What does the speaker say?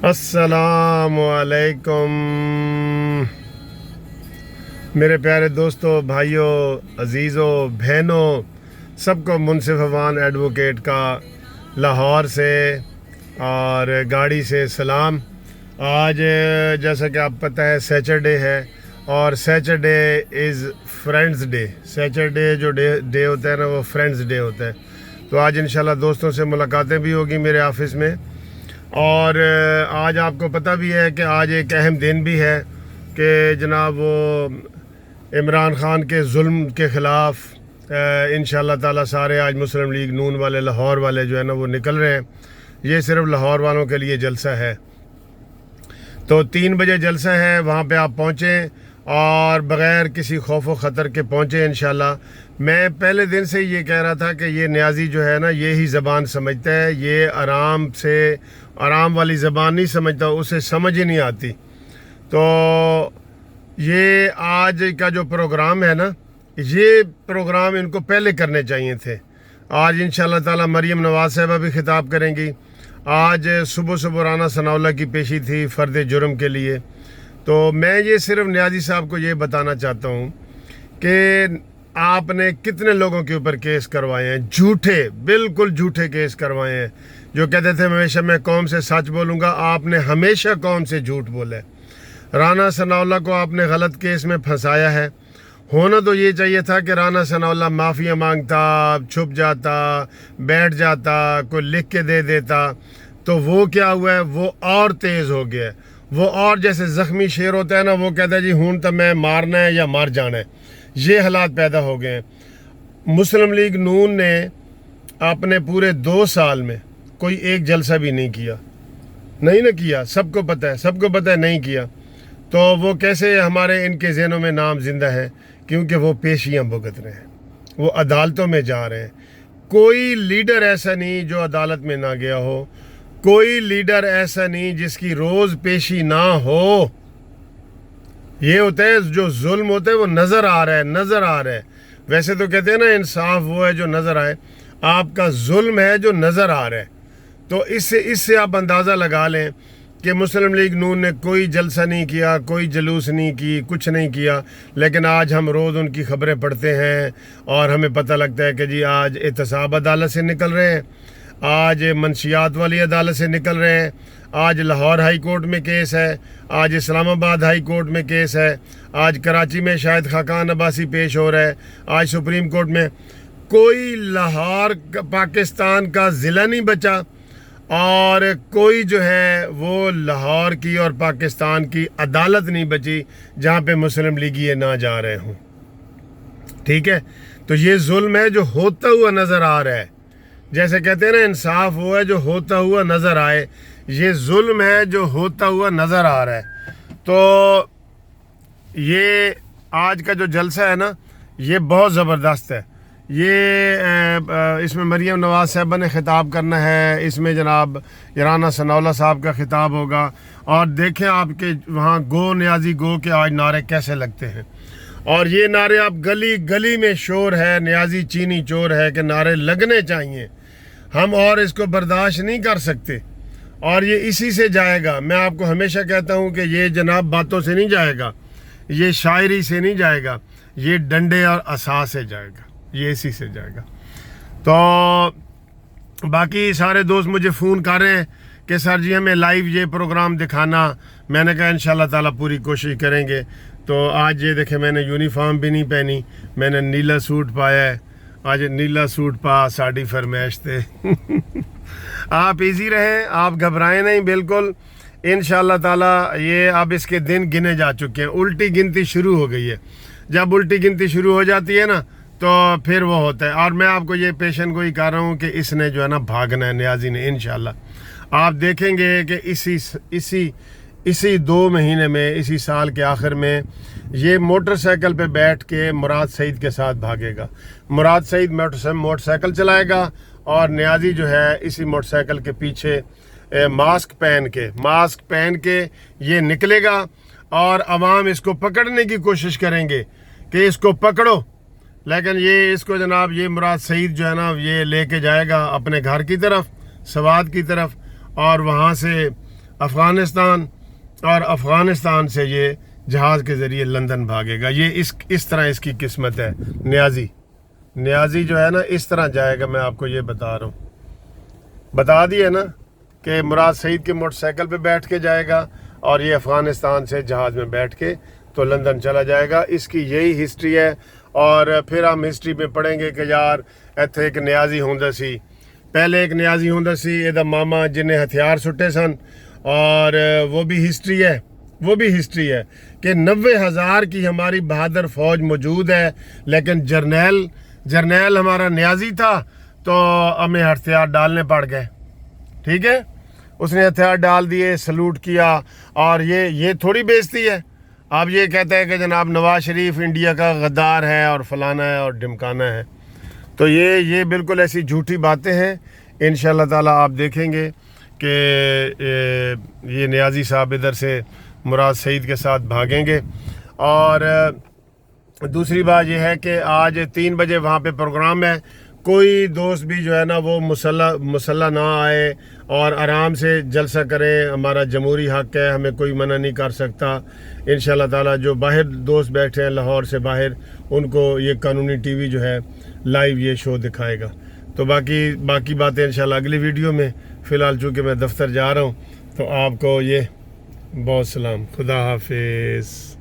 السلام علیکم میرے پیارے دوستوں، بھائیوں، عزیزوں، بہنوں، سب کو منصف اوان ایڈوکیٹ کا لاہور سے اور گاڑی سے سلام۔ آج جیسا کہ آپ پتہ ہے سیچرڈے ہے، اور سیچرڈے از فرینڈز ڈے۔ سیچرڈے جو ڈے ہوتا ہے نا، وہ فرینڈز ڈے ہوتا ہے۔ تو آج انشاءاللہ دوستوں سے ملاقاتیں بھی ہوگی میرے آفس میں، اور آج آپ کو پتہ بھی ہے کہ آج ایک اہم دن بھی ہے کہ جناب وہ عمران خان کے ظلم کے خلاف انشاءاللہ تعالی سارے آج مسلم لیگ نون والے، لاہور والے جو ہے نا وہ نکل رہے ہیں۔ یہ صرف لاہور والوں کے لیے جلسہ ہے، تو 3 بجے جلسہ ہے، وہاں پہ آپ پہنچیں اور بغیر کسی خوف و خطر کے پہنچیں انشاءاللہ۔ میں پہلے دن سے یہ کہہ رہا تھا کہ یہ نیازی جو ہے نا یہی زبان سمجھتا ہے، یہ آرام والی زبان نہیں سمجھتا، اسے سمجھ ہی نہیں آتی۔ تو یہ آج کا جو پروگرام ہے نا، یہ پروگرام ان کو پہلے کرنے چاہیے تھے۔ آج انشاءاللہ تعالی مریم نواز صاحبہ بھی خطاب کریں گی۔ آج صبح رانا ثناءاللہ کی پیشی تھی فرد جرم کے لیے۔ تو میں یہ صرف نیازی صاحب کو یہ بتانا چاہتا ہوں کہ آپ نے کتنے لوگوں کے اوپر کیس کروائے ہیں، جھوٹے، بالکل جھوٹے کیس کروائے ہیں۔ جو کہتے تھے ہمیشہ میں قوم سے سچ بولوں گا، آپ نے ہمیشہ قوم سے جھوٹ بولا ہے۔ رانا ثناءاللہ کو آپ نے غلط کیس میں پھنسایا ہے۔ ہونا تو یہ چاہیے تھا کہ رانا ثناءاللہ معافی مانگتا، چھپ جاتا، بیٹھ جاتا، کوئی لکھ کے دے دیتا، تو وہ کیا ہوا ہے، وہ اور تیز ہو گیا ہے۔ وہ اور جیسے زخمی شیر ہوتا ہے نا، وہ کہتا ہے جی ہون تو میں مارنا ہے یا مار جانا ہے۔ یہ حالات پیدا ہو گئے ہیں۔ مسلم لیگ نون نے اپنے پورے 2 سال میں کوئی ایک جلسہ بھی نہیں کیا، سب کو پتہ ہے نہیں کیا۔ تو وہ کیسے ہمارے ان کے ذہنوں میں نام زندہ ہے؟ کیونکہ وہ پیشیاں بھگت رہے ہیں، وہ عدالتوں میں جا رہے ہیں۔ کوئی لیڈر ایسا نہیں جو عدالت میں نہ گیا ہو، کوئی لیڈر ایسا نہیں جس کی روز پیشی نہ ہو۔ یہ ہوتا ہے جو ظلم ہوتا ہے وہ نظر آ رہا ہے۔ ویسے تو کہتے ہیں نا انصاف وہ ہے جو نظر آئے، آپ کا ظلم ہے جو نظر آ رہا ہے۔ تو اس سے آپ اندازہ لگا لیں کہ مسلم لیگ نون نے کوئی جلسہ نہیں کیا، کوئی جلوس نہیں کی، کچھ نہیں کیا، لیکن آج ہم روز ان کی خبریں پڑھتے ہیں اور ہمیں پتہ لگتا ہے کہ جی آج احتساب عدالت سے نکل رہے ہیں، آج منشیات والی عدالت سے نکل رہے ہیں، آج لاہور ہائی کورٹ میں کیس ہے، آج اسلام آباد ہائی کورٹ میں کیس ہے، آج کراچی میں شاید خاقان عباسی پیش ہو رہا ہے، آج سپریم کورٹ میں۔ کوئی لاہور پاکستان کا ضلع نہیں بچا، اور کوئی جو ہے وہ لاہور کی اور پاکستان کی عدالت نہیں بچی جہاں پہ مسلم لیگی نہ جا رہے ہوں۔ ٹھیک ہے، تو یہ ظلم ہے جو ہوتا ہوا نظر آ رہا ہے۔ جیسے کہتے ہیں نا انصاف وہ ہے جو ہوتا ہوا نظر آئے، یہ ظلم ہے جو ہوتا ہوا نظر آ رہا ہے۔ تو یہ آج کا جو جلسہ ہے نا یہ بہت زبردست ہے۔ اس میں مریم نواز صاحبہ نے خطاب کرنا ہے، اس میں جناب رانا ثناءاللہ صاحب کا خطاب ہوگا، اور دیکھیں آپ کے وہاں گو نیازی گو کے آج نعرے کیسے لگتے ہیں۔ اور یہ نعرے آپ گلی گلی میں شور ہے، نیازی چینی چور ہے کہ نعرے لگنے چاہیے، ہم اور اس کو برداشت نہیں کر سکتے، اور یہ اسی سے جائے گا۔ میں آپ کو ہمیشہ کہتا ہوں کہ یہ جناب باتوں سے نہیں جائے گا، یہ شاعری سے نہیں جائے گا، یہ ڈنڈے اور عصا سے جائے گا، یہ اسی سے جائے گا۔ تو باقی سارے دوست مجھے فون کر رہے ہیں کہ سر جی ہمیں لائیو یہ پروگرام دکھانا۔ میں نے کہا انشاءاللہ تعالیٰ پوری کوشش کریں گے۔ تو آج یہ دیکھیں میں نے یونیفارم بھی نہیں پہنی، میں نے نیلا سوٹ پایا ہے۔ آج نیلا سوٹ پا ساڑی فرمائش تھے۔ آپ ایزی رہیں، آپ گھبرائیں نہیں بالکل۔ انشاءاللہ تعالیٰ یہ اب اس کے دن گنے جا چکے ہیں، الٹی گنتی شروع ہو گئی ہے۔ جب الٹی گنتی شروع ہو جاتی ہے نا تو پھر وہ ہوتا ہے۔ اور میں آپ کو یہ پیشن گوئی کر رہا ہوں کہ اس نے جو ہے نا بھاگنا ہے، نیازی نے انشاءاللہ۔ آپ دیکھیں گے کہ اسی 2 مہینے میں، اسی سال کے آخر میں یہ موٹر سائیکل پہ بیٹھ کے مراد سعید کے ساتھ بھاگے گا۔ مراد سعید موٹر سائیکل چلائے گا، اور نیازی جو ہے اسی موٹر سائیکل کے پیچھے ماسک پہن کے یہ نکلے گا، اور عوام اس کو پکڑنے کی کوشش کریں گے کہ اس کو پکڑو، لیکن یہ اس کو جناب یہ مراد سعید جو ہے نا یہ لے کے جائے گا اپنے گھر کی طرف، سوات کی طرف، اور وہاں سے افغانستان، اور افغانستان سے یہ جہاز کے ذریعے لندن بھاگے گا. یہ اس طرح اس کی قسمت ہے. نیازی جو ہے نا اس طرح جائے گا. میں آپ کو یہ بتا رہا ہوں، بتا دیا نا کہ مراد سعید کے موٹر سائیکل پہ بیٹھ کے جائے گا اور یہ افغانستان سے جہاز میں بیٹھ کے تو لندن چلا جائے گا. اس کی یہی ہسٹری ہے. اور پھر ہم ہسٹری میں پڑھیں گے کہ یار ایتھے ایک نیازی ہوندا سی، پہلے ایک نیازی ہوندا سی یہ ماما جنہیں ہتھیار سٹے سن، اور وہ بھی ہسٹری ہے کہ 90,000 کی ہماری بہادر فوج موجود ہے، لیکن جرنیل ہمارا نیازی تھا تو ہمیں ہتھیار ڈالنے پڑ گئے. ٹھیک ہے، اس نے ہتھیار ڈال دیے، سلوٹ کیا. اور یہ تھوڑی بےزتی ہے. اب یہ کہتا ہے کہ جناب نواز شریف انڈیا کا غدار ہے اور فلانا ہے اور ڈمکانا ہے. تو یہ بالکل ایسی جھوٹی باتیں ہیں. انشاءاللہ تعالی آپ دیکھیں گے کہ یہ نیازی صاحب ادھر سے مراد سعید کے ساتھ بھاگیں گے. اور دوسری بات یہ ہے کہ آج 3 بجے وہاں پہ پروگرام ہے. کوئی دوست بھی جو ہے نا وہ مسلح نہ آئے اور آرام سے جلسہ کرے. ہمارا جمہوری حق ہے، ہمیں کوئی منع نہیں کر سکتا. انشاءاللہ تعالی جو باہر دوست بیٹھے ہیں لاہور سے باہر، ان کو یہ قانونی ٹی وی جو ہے لائیو یہ شو دکھائے گا. تو باقی باتیں انشاءاللہ اگلی ویڈیو میں. فی الحال چونکہ میں دفتر جا رہا ہوں تو آپ کو یہ بہت سلام. خدا حافظ.